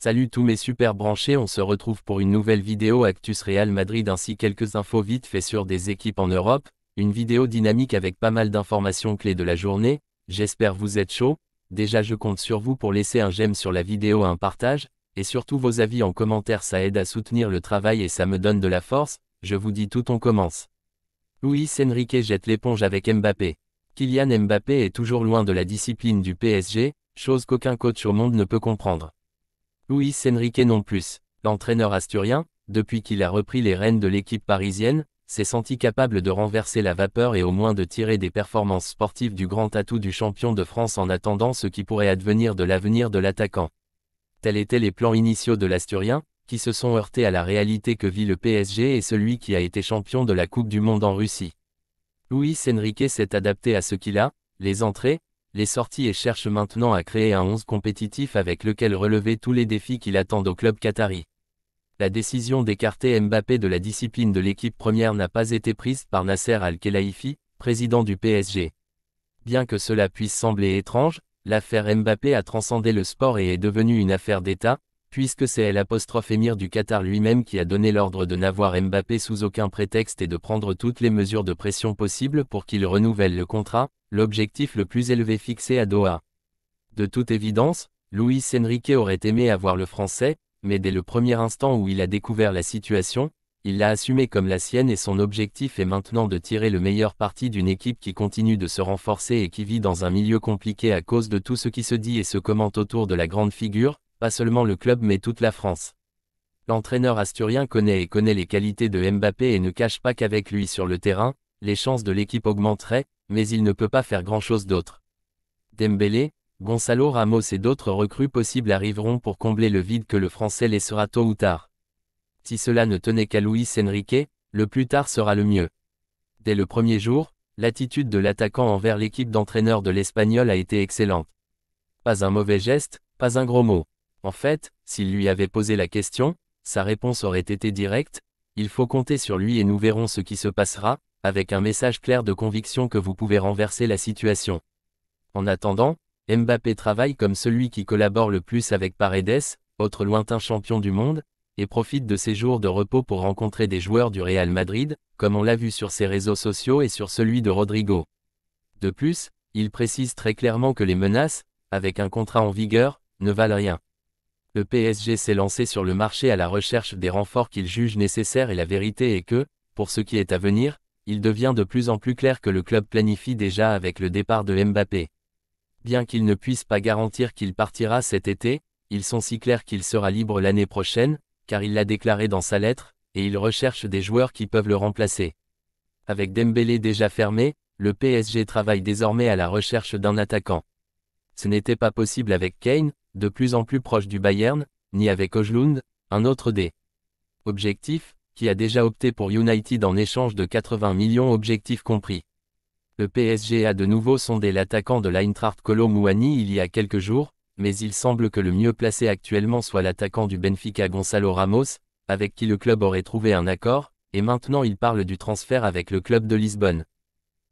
Salut tous mes super branchés, on se retrouve pour une nouvelle vidéo Actus Real Madrid ainsi quelques infos vite fait sur des équipes en Europe, une vidéo dynamique avec pas mal d'informations clés de la journée, j'espère vous êtes chaud, déjà je compte sur vous pour laisser un j'aime sur la vidéo, un partage, et surtout vos avis en commentaire, ça aide à soutenir le travail et ça me donne de la force, je vous dis tout, on commence. Luis Enrique jette l'éponge avec Mbappé. Kylian Mbappé est toujours loin de la discipline du PSG, chose qu'aucun coach au monde ne peut comprendre. Luis Enrique non plus. L'entraîneur asturien, depuis qu'il a repris les rênes de l'équipe parisienne, s'est senti capable de renverser la vapeur et au moins de tirer des performances sportives du grand atout du champion de France en attendant ce qui pourrait advenir de l'avenir de l'attaquant. Tels étaient les plans initiaux de l'Asturien, qui se sont heurtés à la réalité que vit le PSG et celui qui a été champion de la Coupe du Monde en Russie. Luis Enrique s'est adapté à ce qu'il a, les entrées, les sorties et cherche maintenant à créer un 11 compétitif avec lequel relever tous les défis qu'il attend au club qatari. La décision d'écarter Mbappé de la discipline de l'équipe première n'a pas été prise par Nasser Al-Khelaifi, président du PSG. Bien que cela puisse sembler étrange, l'affaire Mbappé a transcendé le sport et est devenue une affaire d'État, puisque c'est l'émir du Qatar lui-même qui a donné l'ordre de n'avoir Mbappé sous aucun prétexte et de prendre toutes les mesures de pression possibles pour qu'il renouvelle le contrat, l'objectif le plus élevé fixé à Doha. De toute évidence, Luis Enrique aurait aimé avoir le français, mais dès le premier instant où il a découvert la situation, il l'a assumé comme la sienne et son objectif est maintenant de tirer le meilleur parti d'une équipe qui continue de se renforcer et qui vit dans un milieu compliqué à cause de tout ce qui se dit et se commente autour de la grande figure, pas seulement le club mais toute la France. L'entraîneur asturien connaît les qualités de Mbappé et ne cache pas qu'avec lui sur le terrain, les chances de l'équipe augmenteraient, mais il ne peut pas faire grand-chose d'autre. Dembélé, Gonzalo Ramos et d'autres recrues possibles arriveront pour combler le vide que le français laissera tôt ou tard. Si cela ne tenait qu'à Luis Enrique, le plus tard sera le mieux. Dès le premier jour, l'attitude de l'attaquant envers l'équipe d'entraîneurs de l'Espagnol a été excellente. Pas un mauvais geste, pas un gros mot. En fait, s'il lui avait posé la question, sa réponse aurait été directe, il faut compter sur lui et nous verrons ce qui se passera, avec un message clair de conviction que vous pouvez renverser la situation. En attendant, Mbappé travaille comme celui qui collabore le plus avec Paredes, autre lointain champion du monde, et profite de ses jours de repos pour rencontrer des joueurs du Real Madrid, comme on l'a vu sur ses réseaux sociaux et sur celui de Rodrigo. De plus, il précise très clairement que les menaces, avec un contrat en vigueur, ne valent rien. Le PSG s'est lancé sur le marché à la recherche des renforts qu'il juge nécessaires et la vérité est que, pour ce qui est à venir, il devient de plus en plus clair que le club planifie déjà avec le départ de Mbappé. Bien qu'ils ne puissent pas garantir qu'il partira cet été, ils sont si clairs qu'il sera libre l'année prochaine, car il l'a déclaré dans sa lettre, et il recherche des joueurs qui peuvent le remplacer. Avec Dembélé déjà fermé, le PSG travaille désormais à la recherche d'un attaquant. Ce n'était pas possible avec Kane, de plus en plus proche du Bayern, ni avec Højlund, un autre des objectifs, qui a déjà opté pour United en échange de 80 millions objectifs compris. Le PSG a de nouveau sondé l'attaquant de l'Eintracht Kolo Muani il y a quelques jours, mais il semble que le mieux placé actuellement soit l'attaquant du Benfica Gonzalo Ramos, avec qui le club aurait trouvé un accord, et maintenant il parle du transfert avec le club de Lisbonne.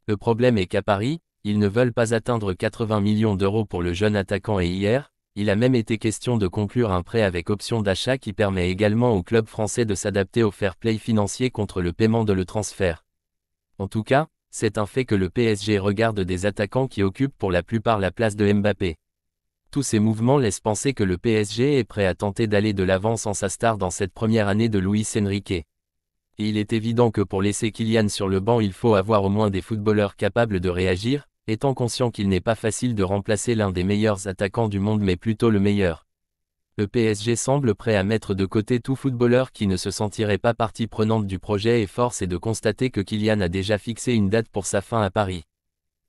Le problème est qu'à Paris, ils ne veulent pas atteindre 80 millions d'euros pour le jeune attaquant et hier, il a même été question de conclure un prêt avec option d'achat qui permet également au club français de s'adapter au fair play financier contre le paiement de le transfert. En tout cas, c'est un fait que le PSG regarde des attaquants qui occupent pour la plupart la place de Mbappé. Tous ces mouvements laissent penser que le PSG est prêt à tenter d'aller de l'avant sans sa star dans cette première année de Luis Enrique. Et il est évident que pour laisser Kylian sur le banc il faut avoir au moins des footballeurs capables de réagir, étant conscient qu'il n'est pas facile de remplacer l'un des meilleurs attaquants du monde mais plutôt le meilleur. Le PSG semble prêt à mettre de côté tout footballeur qui ne se sentirait pas partie prenante du projet et force est de constater que Kylian a déjà fixé une date pour sa fin à Paris.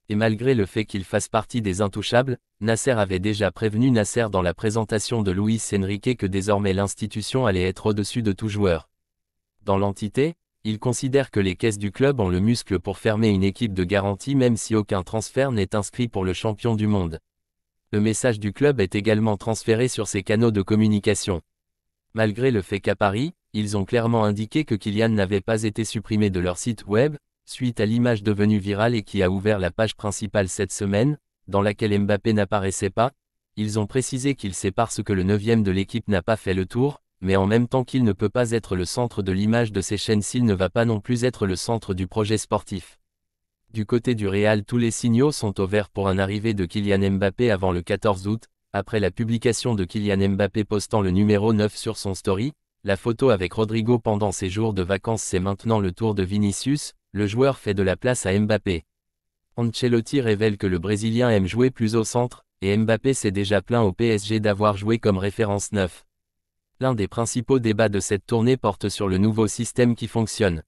Et malgré le fait qu'il fasse partie des intouchables, Nasser avait déjà prévenu Nasser dans la présentation de Luis Enrique que désormais l'institution allait être au-dessus de tout joueur. Dans l'entité, il considère que les caisses du club ont le muscle pour fermer une équipe de garantie même si aucun transfert n'est inscrit pour le champion du monde. Le message du club est également transféré sur ses canaux de communication. Malgré le fait qu'à Paris, ils ont clairement indiqué que Kylian n'avait pas été supprimé de leur site web, suite à l'image devenue virale et qui a ouvert la page principale cette semaine, dans laquelle Mbappé n'apparaissait pas, Ils ont précisé qu'il sait parce que le 9e de l'équipe n'a pas fait le tour, mais en même temps qu'il ne peut pas être le centre de l'image de ces chaînes s'il ne va pas non plus être le centre du projet sportif. Du côté du Real, tous les signaux sont au vert pour un arrivée de Kylian Mbappé avant le 14 août, après la publication de Kylian Mbappé postant le numéro 9 sur son story. La photo avec Rodrigo pendant ses jours de vacances, c'est maintenant le tour de Vinicius, le joueur fait de la place à Mbappé. Ancelotti révèle que le Brésilien aime jouer plus au centre, et Mbappé s'est déjà plaint au PSG d'avoir joué comme référence 9. L'un des principaux débats de cette tournée porte sur le nouveau système qui fonctionne.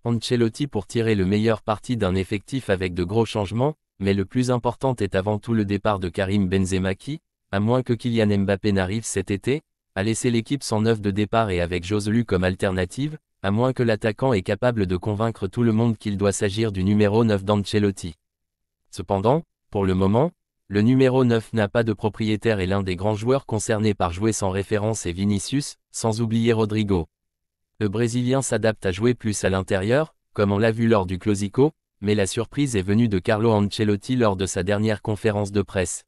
Ancelotti pour tirer le meilleur parti d'un effectif avec de gros changements, mais le plus important est avant tout le départ de Karim Benzema qui, à moins que Kylian Mbappé n'arrive cet été, a laissé l'équipe sans 9 de départ et avec Joselu comme alternative, à moins que l'attaquant est capable de convaincre tout le monde qu'il doit s'agir du numéro 9 d'Ancelotti. Cependant, pour le moment, le numéro 9 n'a pas de propriétaire et l'un des grands joueurs concernés par jouer sans référence est Vinicius, sans oublier Rodrigo. Le Brésilien s'adapte à jouer plus à l'intérieur, comme on l'a vu lors du Clásico, mais la surprise est venue de Carlo Ancelotti lors de sa dernière conférence de presse.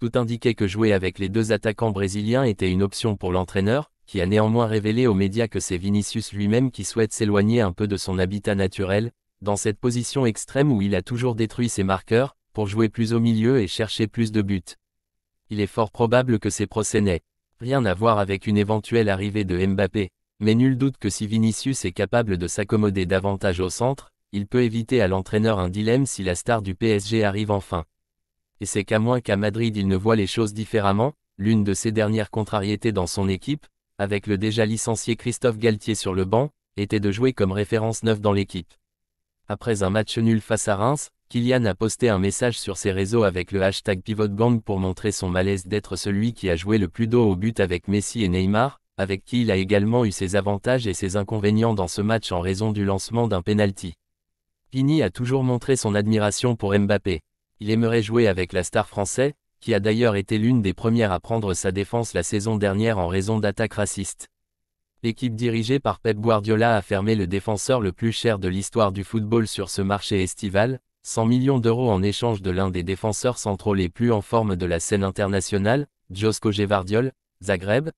Tout indiquait que jouer avec les deux attaquants brésiliens était une option pour l'entraîneur, qui a néanmoins révélé aux médias que c'est Vinicius lui-même qui souhaite s'éloigner un peu de son habitat naturel, dans cette position extrême où il a toujours détruit ses marqueurs, pour jouer plus au milieu et chercher plus de buts. Il est fort probable que ces procès n'aient rien à voir avec une éventuelle arrivée de Mbappé, mais nul doute que si Vinicius est capable de s'accommoder davantage au centre, il peut éviter à l'entraîneur un dilemme si la star du PSG arrive enfin. Et c'est qu'à moins qu'à Madrid il ne voit les choses différemment, l'une de ses dernières contrariétés dans son équipe, avec le déjà licencié Christophe Galtier sur le banc, était de jouer comme référence 9 dans l'équipe. Après un match nul face à Reims, Kylian a posté un message sur ses réseaux avec le hashtag PivotGang pour montrer son malaise d'être celui qui a joué le plus dos au but avec Messi et Neymar, avec qui il a également eu ses avantages et ses inconvénients dans ce match en raison du lancement d'un penalty. Vini a toujours montré son admiration pour Mbappé. Il aimerait jouer avec la star française, qui a d'ailleurs été l'une des premières à prendre sa défense la saison dernière en raison d'attaques racistes. L'équipe dirigée par Pep Guardiola a fermé le défenseur le plus cher de l'histoire du football sur ce marché estival, 100 millions d'euros en échange de l'un des défenseurs centraux les plus en forme de la scène internationale, Josko Gvardiol, Zagreb,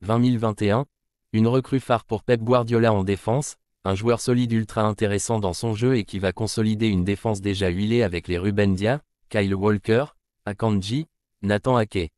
2021, une recrue phare pour Pep Guardiola en défense, un joueur solide ultra intéressant dans son jeu et qui va consolider une défense déjà huilée avec les Ruben Dia, Kyle Walker, Akanji, Nathan Ake.